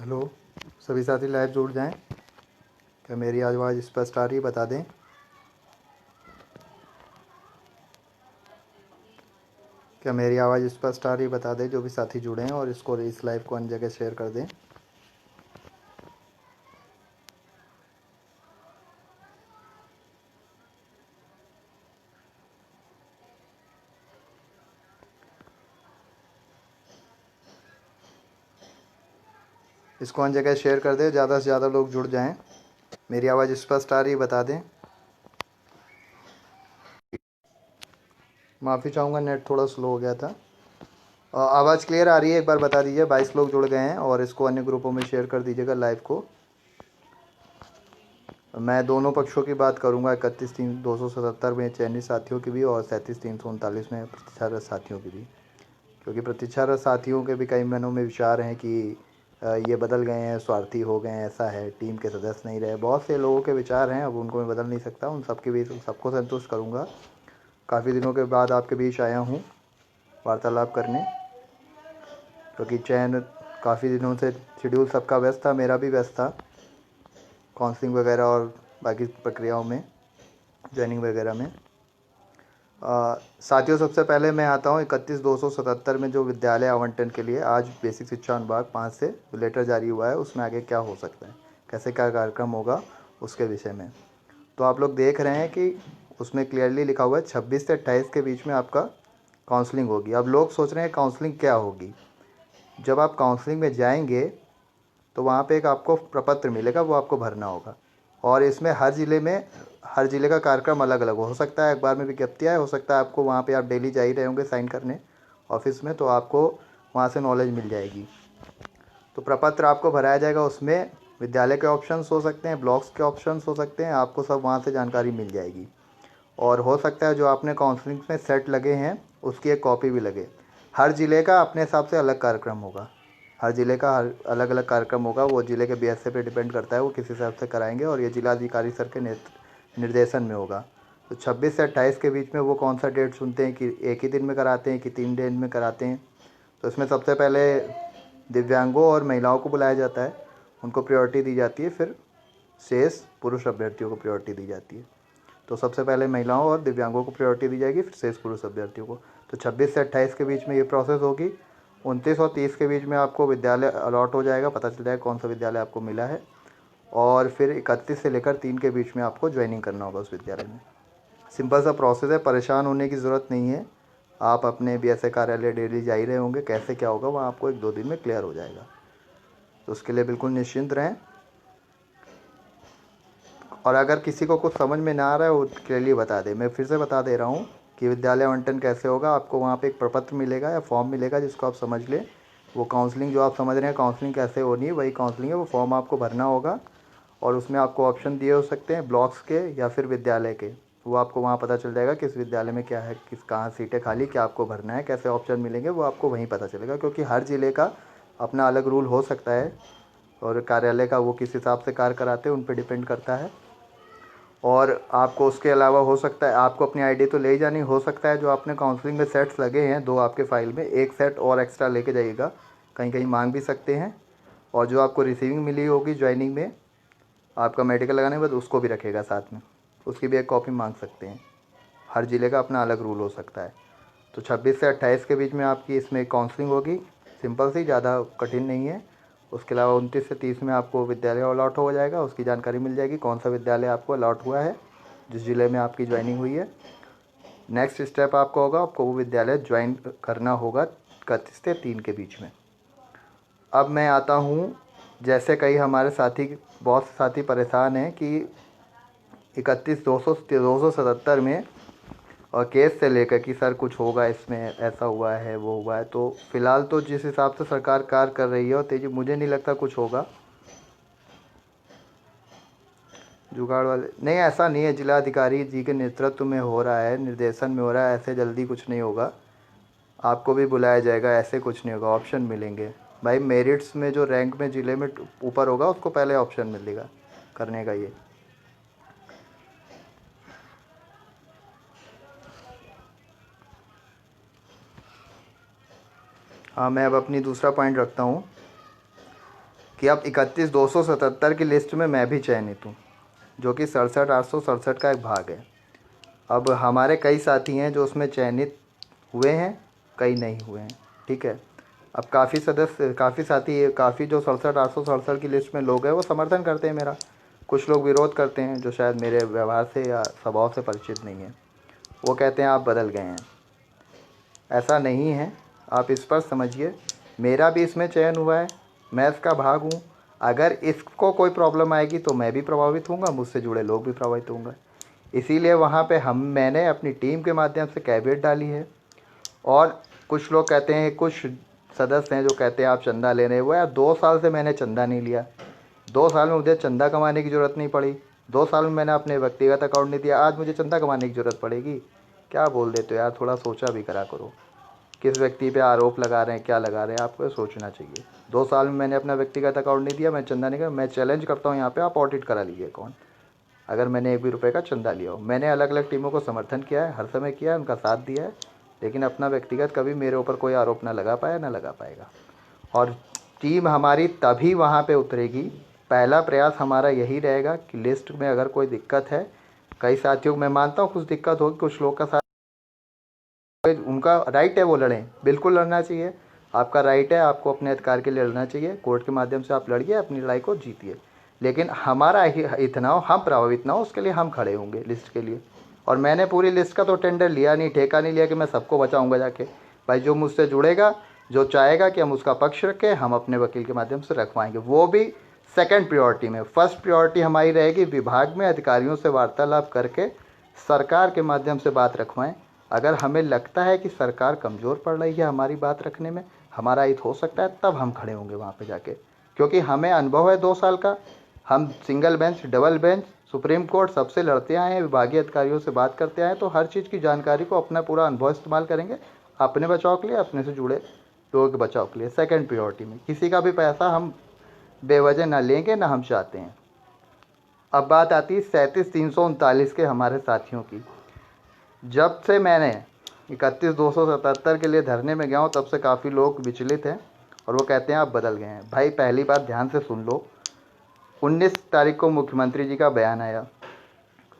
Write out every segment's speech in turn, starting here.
Hello, सभी साथी live जुड़ जाएं। क्या मेरी आवाज़ स्पष्ट आ रही है? बता दें। क्या मेरी आवाज़ स्पष्ट आ रही है? बता दें जो भी साथी जुड़े हैं, और इसको इस लाइव को अन्य जगह शेयर कर दें। इसको अन्य जगह शेयर कर दें, ज़्यादा से ज़्यादा लोग जुड़ जाएं। मेरी आवाज़ स्पष्ट आ रही है? बता दें। माफ़ी चाहूँगा, नेट थोड़ा स्लो हो गया था। आवाज़ क्लियर आ रही है? एक बार बता दीजिए। 22 लोग जुड़ गए हैं, और इसको अन्य ग्रुपों में शेयर कर दीजिएगा लाइव को। मैं दोनों पक्षों की बात करूंगा, 31,3,277 में चयनित साथियों की भी, और 37,339 में प्रतीक्षारत साथियों की भी। क्योंकि प्रतीक्षारत साथियों के भी कई मनों में विचार हैं कि ये बदल गए हैं, स्वार्थी हो गए हैं, ऐसा है, टीम के सदस्य नहीं रहे। बहुत से लोगों के विचार हैं, अब उनको मैं बदल नहीं सकता। उन सबके बीच सबको संतुष्ट करूँगा। काफ़ी दिनों के बाद आपके बीच आया हूँ वार्तालाप करने, क्योंकि चयन काफ़ी दिनों से शेड्यूल सबका व्यस्त था, मेरा भी व्यस्त था, काउंसलिंग वगैरह और बाकी प्रक्रियाओं में, ज्वाइनिंग वगैरह में। साथियों, सबसे पहले मैं आता हूँ 31,277 में जो विद्यालय आवंटन के लिए आज बेसिक शिक्षा विभाग 5 से लेटर जारी हुआ है, उसमें आगे क्या हो सकता है, कैसे क्या कार्यक्रम होगा, उसके विषय में। तो आप लोग देख रहे हैं कि उसमें क्लियरली लिखा हुआ है 26 से 28 के बीच में आपका काउंसलिंग होगी। अब लोग सोच रहे हैं काउंसलिंग क्या होगी। जब आप काउंसलिंग में जाएंगे तो वहाँ पे एक आपको प्रपत्र मिलेगा, वो आपको भरना होगा। और इसमें हर ज़िले का कार्यक्रम अलग अलग हो सकता है। अखबार में विज्ञप्ति आए, हो सकता है आपको वहाँ पे आप डेली जा ही रहे होंगे साइन करने ऑफिस में, तो आपको वहाँ से नॉलेज मिल जाएगी। तो प्रपत्र आपको भराया जाएगा, उसमें विद्यालय के ऑप्शंस हो सकते हैं, ब्लॉक्स के ऑप्शंस हो सकते हैं, आपको सब वहाँ से जानकारी मिल जाएगी। और हो सकता है जो आपने काउंसलिंग में सेट लगे हैं उसकी एक कॉपी भी लगे। हर ज़िले का अपने हिसाब से अलग कार्यक्रम होगा, हर ज़िले का हर अलग अलग कार्यक्रम होगा। वो ज़िले के बीएसए पे डिपेंड करता है, वो किस हिसाब से कराएंगे, और ये जिलाधिकारी सर के निर्देशन में होगा। तो 26 से 28 के बीच में वो कौन सा डेट चुनते हैं कि एक ही दिन में कराते हैं कि 3 दिन में कराते हैं। तो इसमें सबसे पहले दिव्यांगों और महिलाओं को बुलाया जाता है, उनको प्रायोरिटी दी जाती है, फिर शेष पुरुष अभ्यर्थियों को प्रायोरिटी दी जाती है। तो सबसे पहले महिलाओं और दिव्यांगों को प्रायोरिटी दी जाएगी, फिर शेष पुरुष अभ्यर्थियों को। तो 26 से 28 के बीच में ये प्रोसेस होगी। 29 और 30 के बीच में आपको विद्यालय अलॉट हो जाएगा, पता चल जाएगा कौन सा विद्यालय आपको मिला है। और फिर 31 से लेकर 3 के बीच में आपको ज्वाइनिंग करना होगा उस विद्यालय में। सिंपल सा प्रोसेस है, परेशान होने की ज़रूरत नहीं है। आप अपने बीएसए कार्यालय डेली जा ही रहे होंगे, कैसे क्या होगा वहाँ आपको 1-2 दिन में क्लियर हो जाएगा। तो उसके लिए बिल्कुल निश्चिंत रहें। और अगर किसी को कुछ समझ में ना आ रहा है, वो क्लियरली बता दे। मैं फिर से बता दे रहा हूँ कि विद्यालय आवंटन कैसे होगा। आपको वहाँ पे एक प्रपत्र मिलेगा या फॉर्म मिलेगा, जिसको आप समझ लें। वो काउंसलिंग जो आप समझ रहे हैं काउंसलिंग कैसे होनी है, वही काउंसलिंग है। वो फॉर्म आपको भरना होगा, और उसमें आपको ऑप्शन दिए हो सकते हैं ब्लॉक्स के या फिर विद्यालय के। वो आपको वहाँ पता चल जाएगा किस विद्यालय में क्या है, किस कहाँ सीटें खाली, क्या आपको भरना है, कैसे ऑप्शन मिलेंगे, वो आपको वहीं पता चलेगा। क्योंकि हर ज़िले का अपना अलग रूल हो सकता है, और कार्यालय का वो किस हिसाब से कार्य कराते हैं उन पर डिपेंड करता है। और आपको उसके अलावा हो सकता है आपको अपनी आईडी तो ले ही जानी, हो सकता है जो आपने काउंसलिंग में सेट्स लगे हैं 2 आपके फ़ाइल में, एक सेट और एक्स्ट्रा लेके जाइएगा, कहीं कहीं मांग भी सकते हैं। और जो आपको रिसीविंग मिली होगी ज्वाइनिंग में आपका मेडिकल लगाने के बाद, उसको भी रखेगा साथ में, उसकी भी एक कॉपी मांग सकते हैं। हर ज़िले का अपना अलग रूल हो सकता है। तो 26 से 28 के बीच में आपकी इसमें काउंसलिंग होगी, सिंपल सी, ज़्यादा कठिन नहीं है। उसके अलावा 29 से 30 में आपको विद्यालय अलॉट हो जाएगा, उसकी जानकारी मिल जाएगी कौन सा विद्यालय आपको अलॉट हुआ है, जिस ज़िले में आपकी ज्वाइनिंग हुई है। नेक्स्ट स्टेप आपको होगा, आपको वो विद्यालय ज्वाइन करना होगा 31 से 3 के बीच में। अब मैं आता हूँ, जैसे कई हमारे साथी, बहुत से साथी परेशान हैं कि 31,277 में और केस से लेकर कि सर कुछ होगा इसमें, ऐसा हुआ है, वो हुआ है। तो फ़िलहाल तो जिस हिसाब से सरकार कार्य कर रही है और तेजी, मुझे नहीं लगता कुछ होगा। जुगाड़ वाले नहीं, ऐसा नहीं है, जिलाधिकारी जी के नेतृत्व में हो रहा है, निर्देशन में हो रहा है, ऐसे जल्दी कुछ नहीं होगा। आपको भी बुलाया जाएगा, ऐसे कुछ नहीं होगा, ऑप्शन मिलेंगे भाई। मेरिट्स में जो रैंक में ज़िले में ऊपर होगा उसको पहले ऑप्शन मिलेगा करने का ये। हाँ, मैं अब अपनी दूसरा पॉइंट रखता हूँ कि अब 31,277 की लिस्ट में मैं भी चयनित हूँ, जो कि 67,867 का एक भाग है। अब हमारे कई साथी हैं जो उसमें चयनित हुए हैं, कई नहीं हुए हैं, ठीक है। अब काफ़ी साथी, काफ़ी जो 67,867 की लिस्ट में लोग हैं वो समर्थन करते हैं मेरा। कुछ लोग विरोध करते हैं जो शायद मेरे व्यवहार से या स्वभाव से परिचित नहीं है। वो कहते हैं आप बदल गए हैं। ऐसा नहीं है, आप इस पर समझिए, मेरा भी इसमें चयन हुआ है, मैं इसका भाग हूँ। अगर इसको कोई प्रॉब्लम आएगी तो मैं भी प्रभावित होऊंगा, मुझसे जुड़े लोग भी प्रभावित होंगे। इसीलिए वहाँ पे मैंने अपनी टीम के माध्यम से कैवियट डाली है। और कुछ लोग कहते हैं, कुछ सदस्य हैं जो कहते हैं आप चंदा ले रहे हो। यार 2 साल से मैंने चंदा नहीं लिया, 2 साल में मुझे चंदा कमाने की ज़रूरत नहीं पड़ी, 2 साल में मैंने अपने व्यक्तिगत अकाउंट नहीं दिया, आज मुझे चंदा कमाने की ज़रूरत पड़ेगी? क्या बोल देते हो यार, थोड़ा सोचा भी करा करो। किस व्यक्ति पे आरोप लगा रहे हैं, क्या लगा रहे हैं, आपको सोचना चाहिए। 2 साल में मैंने अपना व्यक्तिगत अकाउंट नहीं दिया, मैं चंदा नहीं कर, मैं चैलेंज करता हूँ यहाँ पे, आप ऑडिट करा लीजिए अकाउंट, अगर मैंने 1 भी रुपये का चंदा लिया हो। मैंने अलग अलग टीमों को समर्थन किया है, हर समय किया है, उनका साथ दिया है, लेकिन अपना व्यक्तिगत कभी मेरे ऊपर कोई आरोप ना लगा पाया, ना लगा पाएगा। और टीम हमारी तभी वहाँ पे उतरेगी, पहला प्रयास हमारा यही रहेगा कि लिस्ट में अगर कोई दिक्कत है, कई साथियों को मैं मानता हूँ कुछ दिक्कत होगी, कुछ लोग का साथ, उनका राइट है वो लड़ें, बिल्कुल लड़ना चाहिए, आपका राइट है, आपको अपने अधिकार के लिए लड़ना चाहिए, कोर्ट के माध्यम से आप लड़िए, अपनी लड़ाई को जीतिए। लेकिन हमारा इतना हो, हम प्रभावित ना हो, उसके लिए हम खड़े होंगे लिस्ट के लिए। और मैंने पूरी लिस्ट का तो टेंडर लिया नहीं, ठेका नहीं लिया कि मैं सबको बचाऊंगा जाके। भाई जो मुझसे जुड़ेगा, जो चाहेगा कि हम उसका पक्ष रखें, हम अपने वकील के माध्यम से रखवाएंगे, वो भी सेकंड प्रायोरिटी में। फर्स्ट प्रायोरिटी हमारी रहेगी विभाग में अधिकारियों से वार्तालाप करके सरकार के माध्यम से बात रखवाएं। अगर हमें लगता है कि सरकार कमज़ोर पड़ रही है हमारी बात रखने में, हमारा हित हो सकता है, तब हम खड़े होंगे वहाँ पे जाके, क्योंकि हमें अनुभव है 2 साल का। हम single bench, double bench, supreme court सबसे लड़ते आए हैं, विभागीय अधिकारियों से बात करते आए, तो हर चीज़ की जानकारी को अपना पूरा अनुभव इस्तेमाल करेंगे अपने बचाव के लिए, अपने से जुड़े लोगों के बचाव के लिए। सेकंड प्रायोरिटी में किसी का भी पैसा हम बेवजह ना लेंगे, ना हम चाहते हैं। अब बात आती है 37,339 के हमारे साथियों की। जब से मैंने 31,277 के लिए धरने में गया हूँ, तब से काफ़ी लोग विचलित हैं और वो कहते हैं आप बदल गए हैं। भाई पहली बात ध्यान से सुन लो, 19 तारीख को मुख्यमंत्री जी का बयान आया,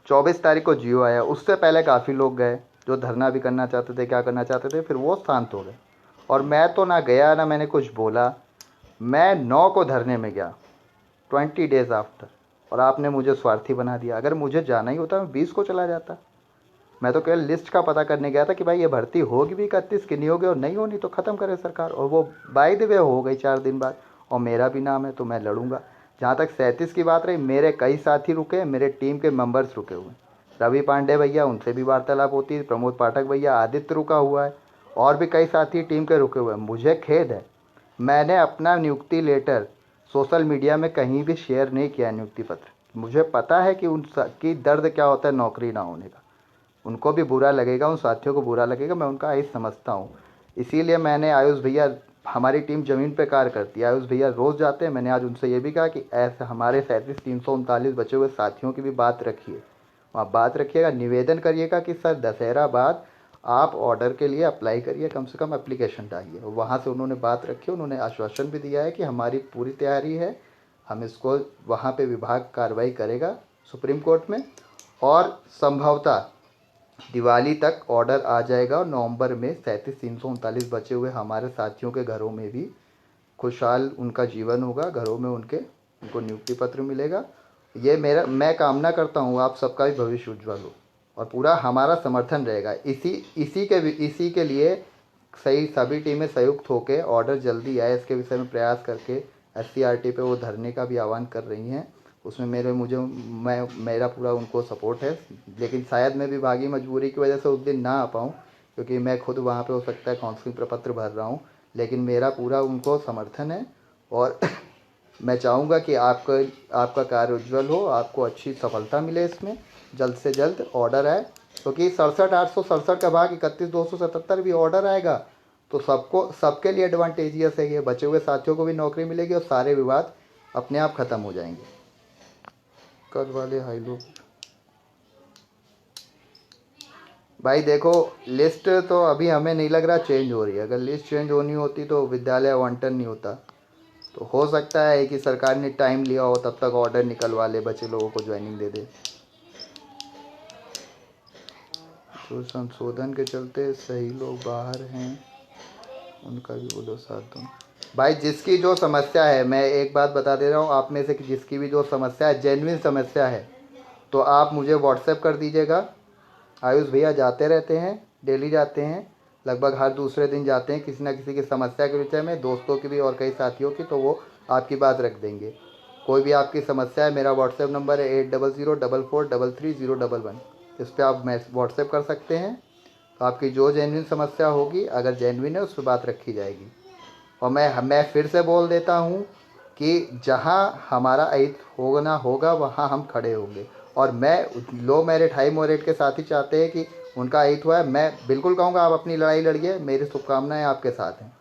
24 तारीख को जियो आया, उससे पहले काफ़ी लोग गए जो धरना भी करना चाहते थे, क्या करना चाहते थे, फिर वो शांत हो गए। और मैं तो ना गया, ना मैंने कुछ बोला। मैं 9 को धरने में गया, 20 डेज़ आफ्टर, और आपने मुझे स्वार्थी बना दिया। अगर मुझे जाना ही होता मैं 20 को चला जाता। मैं तो केवल लिस्ट का पता करने गया था कि भाई ये भर्ती होगी भी 31 की, नहीं होगी, और नहीं होनी तो ख़त्म करे सरकार। और वो बाय द वे हो गई 4 दिन बाद, और मेरा भी नाम है तो मैं लड़ूंगा। जहाँ तक 37 की बात रही, मेरे कई साथी रुके, मेरे टीम के मेंबर्स रुके हुए, रवि पांडे भैया, उनसे भी वार्तालाप होती है, प्रमोद पाठक भैया, आदित्य रुका हुआ है, और भी कई साथी टीम के रुके हुए हैं। मुझे खेद है, मैंने अपना नियुक्ति लेटर सोशल मीडिया में कहीं भी शेयर नहीं किया, नियुक्ति पत्र। मुझे पता है कि उनकी दर्द क्या होता है नौकरी ना होने का, उनको भी बुरा लगेगा, उन साथियों को बुरा लगेगा, मैं उनका हित समझता हूँ। इसीलिए मैंने आयुष भैया, हमारी टीम ज़मीन पे कार्य करती है, आयुष भैया रोज़ जाते हैं, मैंने आज उनसे ये भी कहा कि ऐसे हमारे 37,339 बचे हुए साथियों की भी बात रखिए, वहाँ बात रखिएगा, निवेदन करिएगा कि सर दशहरा बाद आप ऑर्डर के लिए अप्लाई करिए, कम से कम एप्लीकेशन डालिए। वहाँ से उन्होंने बात रखी, उन्होंने आश्वासन भी दिया है कि हमारी पूरी तैयारी है, हम इसको वहाँ पे विभाग कार्रवाई करेगा सुप्रीम कोर्ट में, और संभवतः दिवाली तक ऑर्डर आ जाएगा, और नवंबर में 37,339 बचे हुए हमारे साथियों के घरों में भी खुशहाल उनका जीवन होगा, घरों में उनको नियुक्ति पत्र मिलेगा। ये मैं कामना करता हूँ आप सबका भी भविष्य उज्ज्वल हो, और पूरा हमारा समर्थन रहेगा। इसी के लिए सभी टीमें संयुक्त होकर ऑर्डर जल्दी आए इसके विषय में प्रयास करके SCRT पे वो धरने का भी आह्वान कर रही हैं। उसमें मेरा पूरा उनको सपोर्ट है, लेकिन शायद मैं विभागीय मजबूरी की वजह से उस दिन ना आ पाऊँ, क्योंकि मैं खुद वहाँ पे हो सकता है काउंसलिंग प्रपत्र भर रहा हूँ, लेकिन मेरा पूरा उनको समर्थन है। और मैं चाहूँगा कि आपका कार्य उज्ज्वल हो, आपको अच्छी सफलता मिले, इसमें जल्द से जल्द ऑर्डर आए, क्योंकि 67,867 का भाग 31,277 भी ऑर्डर आएगा तो सबके लिए एडवांटेजियस है। ये बचे हुए साथियों को भी नौकरी मिलेगी और सारे विवाद अपने आप ख़त्म हो जाएंगे। कल वाले हाई लो भाई देखो, लिस्ट तो अभी हमें नहीं लग रहा चेंज हो रही है। अगर लिस्ट चेंज होनी होती तो विद्यालय आवंटन नहीं होता, तो हो सकता है कि सरकार ने टाइम लिया हो, तब तक ऑर्डर निकलवा ले, बचे लोगों को ज्वाइनिंग दे दे। जो संशोधन के चलते सही लोग बाहर हैं उनका भी बोलो साथ दो। भाई जिसकी जो समस्या है, मैं एक बात बता दे रहा हूँ, आप में से जिसकी भी जो समस्या है, जेन्युइन समस्या है, तो आप मुझे व्हाट्सएप कर दीजिएगा। आयुष भैया जाते रहते हैं, डेली जाते हैं, लगभग हर दूसरे दिन जाते हैं किसी ना किसी की समस्या के विषय में, दोस्तों की भी और कई साथियों की, तो वो आपकी बात रख देंगे। कोई भी आपकी समस्या है, मेरा व्हाट्सएप नंबर है 8004433011। इस पर आप व्हाट्सएप कर सकते हैं। तो आपकी जो जेन्युइन समस्या होगी, अगर जेन्युइन है, उस पर बात रखी जाएगी। और मैं फिर से बोल देता हूँ कि जहाँ हमारा अहित होना होगा वहाँ हम खड़े होंगे। और मैं लो मेरिट हाई मेरिट के साथी चाहते हैं कि उनका अहित हुआ है, मैं बिल्कुल कहूँगा आप अपनी लड़ाई लड़िए, मेरी शुभकामनाएं आपके साथ हैं।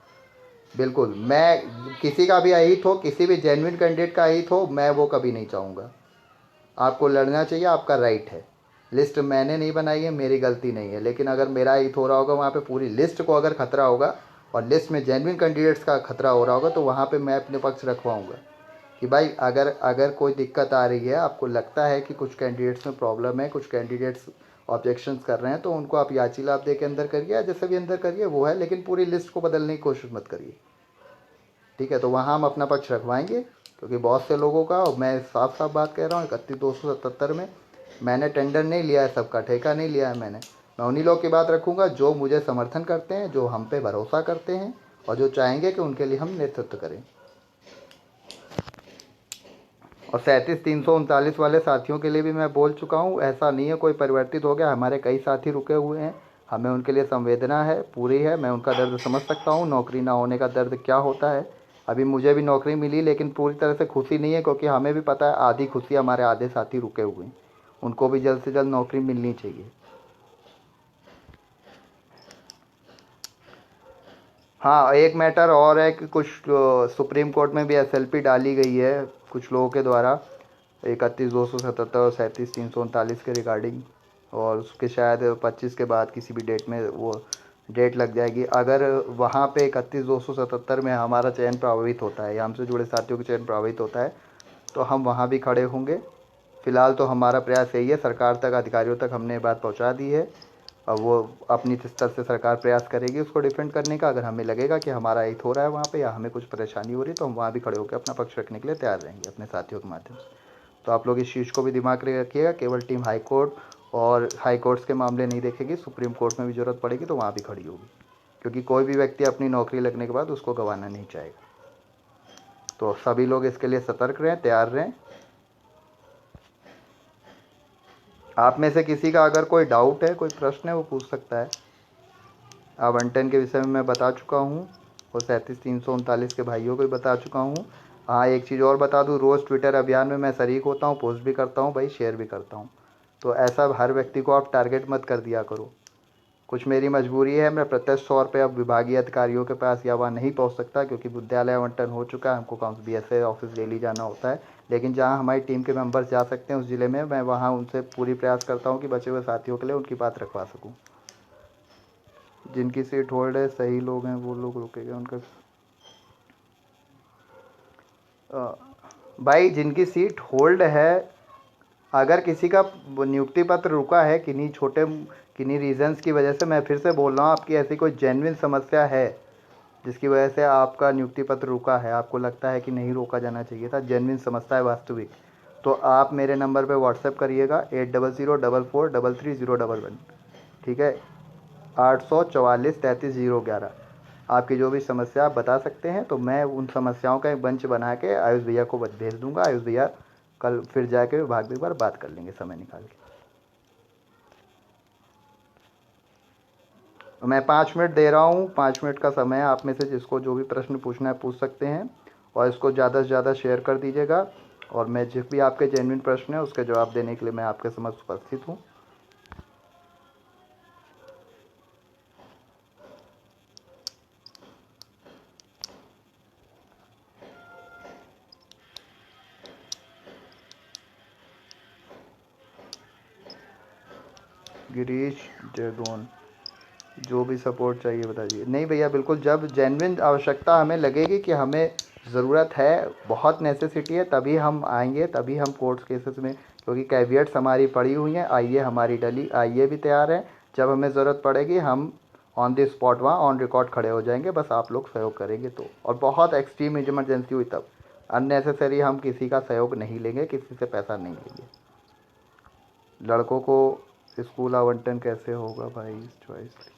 बिल्कुल, मैं किसी का भी अहित हो, किसी भी जेन्युइन कैंडिडेट का अहित हो, मैं वो कभी नहीं चाहूँगा। आपको लड़ना चाहिए, आपका राइट है। लिस्ट मैंने नहीं बनाई है, मेरी गलती नहीं है, लेकिन अगर मेरा हित हो रहा होगा वहाँ पे, पूरी लिस्ट को अगर खतरा होगा और लिस्ट में जेन्युइन कैंडिडेट्स का खतरा हो रहा होगा, तो वहाँ पे मैं अपने पक्ष रखवाऊँगा कि भाई अगर अगर कोई दिक्कत आ रही है, आपको लगता है कि कुछ कैंडिडेट्स में प्रॉब्लम है, कुछ कैंडिडेट्स ऑब्जेक्शंस कर रहे हैं, तो उनको आप याची लाभ दे के अंदर करिए, या जैसे भी अंदर करिए वो है, लेकिन पूरी लिस्ट को बदलने की कोशिश मत करिए। ठीक है, तो वहाँ हम अपना पक्ष रखवाएंगे, क्योंकि बहुत से लोगों का, और मैं साफ साफ बात कह रहा हूँ, 31,277 में मैंने टेंडर नहीं लिया है, सबका ठेका नहीं लिया है मैंने। मैं उन्हीं लोग की बात रखूँगा जो मुझे समर्थन करते हैं, जो हम पे भरोसा करते हैं, और जो चाहेंगे कि उनके लिए हम नेतृत्व करें। और 37,339 वाले साथियों के लिए भी मैं बोल चुका हूँ, ऐसा नहीं है कोई परिवर्तित हो गया, हमारे कई साथी रुके हुए हैं, हमें उनके लिए संवेदना है, पूरी है। मैं उनका दर्द समझ सकता हूँ, नौकरी ना होने का दर्द क्या होता है। अभी मुझे भी नौकरी मिली, लेकिन पूरी तरह से खुशी नहीं है, क्योंकि हमें भी पता है आधी खुशी हमारे आधे साथी रुके हुए हैं, उनको भी जल्द से जल्द नौकरी मिलनी चाहिए। हाँ, एक मैटर और है कि कुछ सुप्रीम कोर्ट में भी एसएलपी डाली गई है कुछ लोगों के द्वारा, 31,277 और 37,339 के रिगार्डिंग, और उसके शायद 25 के बाद किसी भी डेट में वो डेट लग जाएगी। अगर वहाँ पे 31,277 में हमारा चयन प्रभावित होता है, या हमसे जुड़े साथियों का चयन प्रभावित होता है, तो हम वहाँ भी खड़े होंगे। फ़िलहाल तो हमारा प्रयास यही है, सरकार तक, अधिकारियों तक हमने ये बात पहुँचा दी है। अब वो अपनी स्तर से सरकार प्रयास करेगी उसको डिफेंड करने का। अगर हमें लगेगा कि हमारा हित हो रहा है वहाँ पे, या हमें कुछ परेशानी हो रही है, तो हम वहाँ भी खड़े होकर अपना पक्ष रखने के लिए तैयार रहेंगे अपने साथियों के माध्यम से। तो आप लोग इस चीज़ को भी दिमाग में रखिएगा, केवल टीम हाई कोर्ट और हाई कोर्ट्स के मामले नहीं देखेगी, सुप्रीम कोर्ट में भी ज़रूरत पड़ेगी तो वहाँ भी खड़ी होगी, क्योंकि कोई भी व्यक्ति अपनी नौकरी लगने के बाद उसको गंवाना नहीं चाहेगा। तो सभी लोग इसके लिए सतर्क रहें, तैयार रहें। आप में से किसी का अगर कोई डाउट है, कोई प्रश्न है, वो पूछ सकता है। आवंटन के विषय में मैं बता चुका हूँ, और 37,339 के भाइयों को भी बता चुका हूँ। हाँ, एक चीज़ और बता दूँ, रोज़ ट्विटर अभियान में मैं शरीक होता हूँ, पोस्ट भी करता हूँ भाई, शेयर भी करता हूँ। तो ऐसा हर व्यक्ति को आप टारगेट मत कर दिया करो। कुछ मेरी मजबूरी है, मैं प्रत्यक्ष तौर पे अब विभागीय अधिकारियों के पास या वहाँ नहीं पहुँच सकता, क्योंकि विद्यालय आवंटन हो चुका है, हमको BSA ऑफिस डेली जाना होता है। लेकिन जहाँ हमारी टीम के मेंबर्स जा सकते हैं उस ज़िले में, मैं वहाँ उनसे पूरी प्रयास करता हूँ कि बचे हुए साथियों के लिए उनकी बात रखवा सकूँ। जिनकी सीट होल्ड है, सही लोग हैं, वो लोग रुकेगा उनका। भाई जिनकी सीट होल्ड है, अगर किसी का नियुक्ति पत्र रुका है किन्हीं रीजंस की वजह से, मैं फिर से बोल रहा हूँ, आपकी ऐसी कोई जेन्युइन समस्या है जिसकी वजह से आपका नियुक्ति पत्र रुका है, आपको लगता है कि नहीं रोका जाना चाहिए था, जेन्युइन समस्या है वास्तविक, तो आप मेरे नंबर पे व्हाट्सएप करिएगा 8004433011। ठीक है, 844-33-011। आपकी जो भी समस्या आप बता सकते हैं, तो मैं उन समस्याओं का एक बंच बना के आयुष भैया को भेज दूंगा। आयुष भैया कल फिर जाके विभाग में एक बार बात कर लेंगे समय निकाल के। मैं 5 मिनट दे रहा हूँ, 5 मिनट का समय है, आप में से जिसको जो भी प्रश्न पूछना है पूछ सकते हैं, और इसको ज़्यादा से ज़्यादा शेयर कर दीजिएगा। और मैं जिस भी आपके जेन्युइन प्रश्न है उसके जवाब देने के लिए मैं आपके समक्ष उपस्थित हूँ। गिरीश जयगोन, जो भी सपोर्ट चाहिए बताइए। नहीं भैया, बिल्कुल, जब जेन्युइन आवश्यकता हमें लगेगी कि हमें ज़रूरत है, बहुत नेसेसिटी है, तभी हम आएंगे, तभी हम कोर्ट्स केसेस में, क्योंकि कैवियट्स हमारी पड़ी हुई हैं, आइए हमारी डली, आइए भी तैयार है। जब हमें ज़रूरत पड़ेगी हम ऑन द स्पॉट वहाँ ऑन रिकॉर्ड खड़े हो जाएंगे, बस आप लोग सहयोग करेंगे तो। और बहुत एक्सट्रीम इमरजेंसी हुई तब, अननेसेसरी हम किसी का सहयोग नहीं लेंगे, किसी से पैसा नहीं लेंगे। लड़कों को स्कूल आवंटन कैसे होगा भाई, चॉइस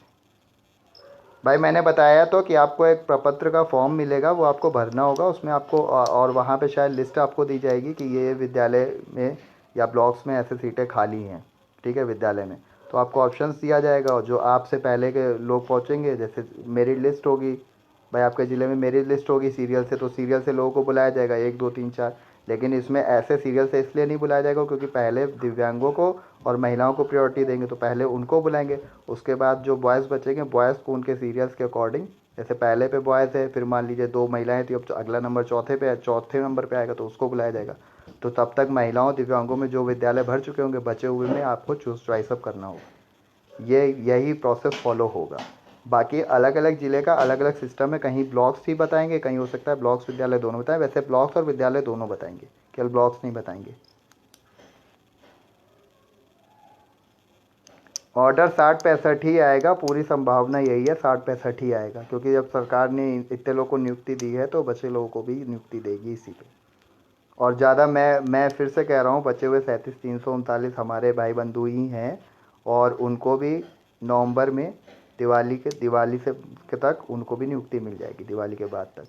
भाई मैंने बताया तो कि आपको एक प्रपत्र का फॉर्म मिलेगा, वो आपको भरना होगा, उसमें आपको और वहाँ पे शायद लिस्ट आपको दी जाएगी कि ये विद्यालय में या ब्लॉक्स में ऐसे सीटें खाली हैं, ठीक है, विद्यालय में। तो आपको ऑप्शंस दिया जाएगा, और जो आपसे पहले के लोग पहुँचेंगे, जैसे मेरिट लिस्ट होगी भाई, आपके ज़िले में मेरिट लिस्ट होगी सीरियल से, तो सीरियल से लोगों को बुलाया जाएगा 1 2 3 4। लेकिन इसमें ऐसे सीरियल से इसलिए नहीं बुलाया जाएगा क्योंकि पहले दिव्यांगों को और महिलाओं को प्रायोरिटी देंगे, तो पहले उनको बुलाएंगे। उसके बाद जो बॉयज़ बचेंगे, बॉयज़ को उनके सीरियल्स के अकॉर्डिंग, जैसे पहले पे बॉयज़ है, फिर मान लीजिए 2 महिलाएं थी, अब अगला नंबर चौथे पे है, चौथे नंबर पे आएगा तो उसको बुलाया जाएगा। तो तब तक महिलाओं दिव्यांगों में जो विद्यालय भर चुके होंगे, बचे हुए में आपको चॉइस अप करना होगा। यही प्रोसेस फॉलो होगा। बाकी अलग अलग ज़िले का अलग अलग सिस्टम है, कहीं ब्लॉक्स ही बताएंगे, कहीं हो सकता है ब्लॉक्स विद्यालय दोनों बताएं। वैसे ब्लॉक्स और विद्यालय दोनों बताएंगे, केवल ब्लॉक्स नहीं बताएंगे। ऑर्डर 60-65 ही आएगा, पूरी संभावना यही है 60-65 ही आएगा, क्योंकि जब सरकार ने इतने लोगों को नियुक्ति दी है तो बचे लोगों को भी नियुक्ति देगी इसी पे। और ज़्यादा मैं फिर से कह रहा हूँ, बचे हुए 37,339 हमारे भाई बंधु ही हैं, और उनको भी नवंबर में दिवाली से के तक उनको भी नियुक्ति मिल जाएगी, दिवाली के बाद तक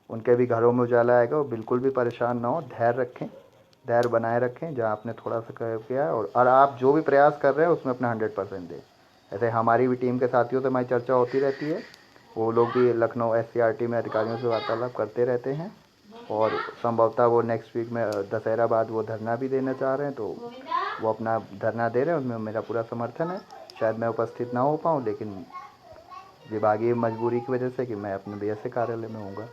उनके भी घरों में उजाला आएगा। वो बिल्कुल भी परेशान ना हो, धैर्य रखें, धैर्य बनाए रखें, जहाँ आपने थोड़ा सा किया है, और आप जो भी प्रयास कर रहे हैं उसमें अपना 100% दें। ऐसे हमारी भी टीम के साथियों से हमारी चर्चा होती रहती है, वो लोग भी लखनऊ SCRT में अधिकारियों से वार्तालाप करते रहते हैं, और संभवतः वो नेक्स्ट वीक में दशहरा बाद वो धरना भी देना चाह रहे हैं, तो वो अपना धरना दे रहे हैं, उनमें मेरा पूरा समर्थन है। शायद मैं उपस्थित ना हो पाऊँ, लेकिन विभागीय मजबूरी की वजह से कि मैं अपने BSA कार्यालय में हूँगा,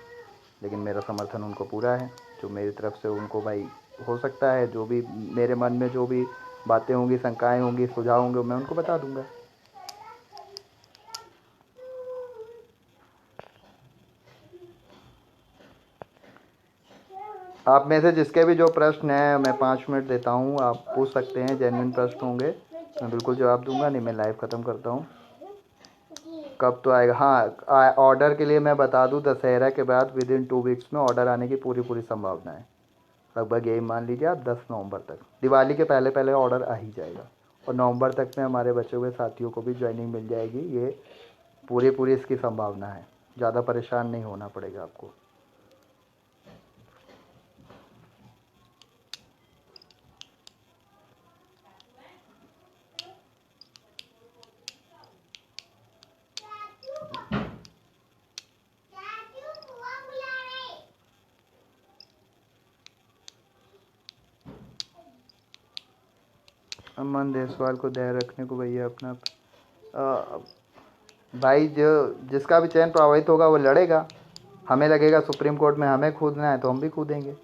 लेकिन मेरा समर्थन उनको पूरा है। जो मेरी तरफ से उनको भाई हो सकता है, जो भी मेरे मन में जो भी बातें होंगी, शंकाएं होंगी, सुझाव होंगे, मैं उनको बता दूंगा। आप में से जिसके भी जो प्रश्न हैं, मैं 5 मिनट देता हूँ, आप पूछ सकते हैं, जेन्युइन प्रश्न होंगे मैं बिल्कुल जवाब दूंगा, नहीं मैं लाइव ख़त्म करता हूँ। कब तो आएगा? हाँ, ऑर्डर के लिए मैं बता दूँ, दशहरा के बाद विदिन 2 वीक्स में ऑर्डर आने की पूरी संभावना है। लगभग यही मान लीजिए आप 10 नवंबर तक, दिवाली के पहले पहले ऑर्डर आ ही जाएगा, और नवंबर तक में हमारे बचे हुए साथियों को भी ज्वाइनिंग मिल जाएगी। ये पूरी इसकी संभावना है, ज़्यादा परेशान नहीं होना पड़ेगा आपको। अमन देसवाल को धैर्य रखने को भैया अपना भाई, जो जिसका भी चयन प्रभावित होगा वो लड़ेगा। हमें लगेगा सुप्रीम कोर्ट में हमें कूदना है तो हम भी कूदेंगे।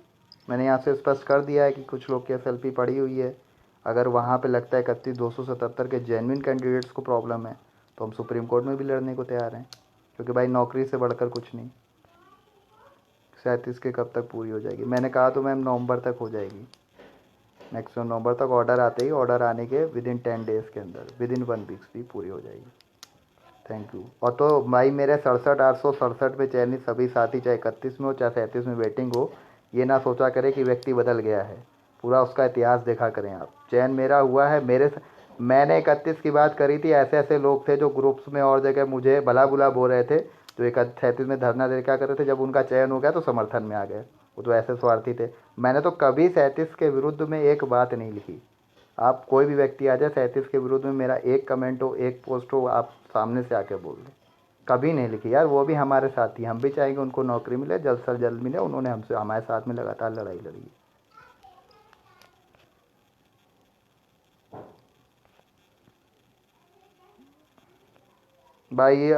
मैंने यहाँ से स्पष्ट कर दिया है कि कुछ लोग की SLP पड़ी हुई है, अगर वहाँ पे लगता है 31,277 के जेन्युइन कैंडिडेट्स को प्रॉब्लम है तो हम सुप्रीम कोर्ट में भी लड़ने को तैयार हैं, क्योंकि भाई नौकरी से बढ़कर कुछ नहीं। 37 के कब तक पूरी हो जाएगी? मैंने कहा तो मैम नवंबर तक हो जाएगी, मैक्सिमम नवंबर तक। ऑर्डर आते ही, ऑर्डर आने के विदिन 10 डेज़ के अंदर, विदिन 1 वीक्स भी पूरी हो जाएगी। Thank you. और तो भाई मेरे 67,867 में चयनित सभी साथी, चाहे 31 में हो चाहे 37 में वेटिंग हो, ये ना सोचा करें कि व्यक्ति बदल गया है, पूरा उसका इतिहास देखा करें आप। चयन मेरा हुआ है, मैंने 31 की बात करी थी, ऐसे ऐसे लोग थे जो ग्रुप्स में और जगह मुझे भला बुला बोल रहे थे, जो 37 में धरना दे क्या कर रहे थे, जब उनका चयन हो गया तो समर्थन में आ गए। वो तो ऐसे स्वार्थी थे। मैंने तो कभी 37 के विरुद्ध में एक बात नहीं लिखी। आप कोई भी व्यक्ति आ जाए 37 के विरुद्ध में, मेरा एक कमेंट हो, एक पोस्ट हो, आप सामने से आके बोल दें, कभी नहीं लिखी यार। वो भी हमारे साथी, हम भी चाहेंगे उनको नौकरी मिले, जल्द से जल्द मिले। उन्होंने हमसे हमारे साथ में लगातार लड़ाई लड़ी है भाई।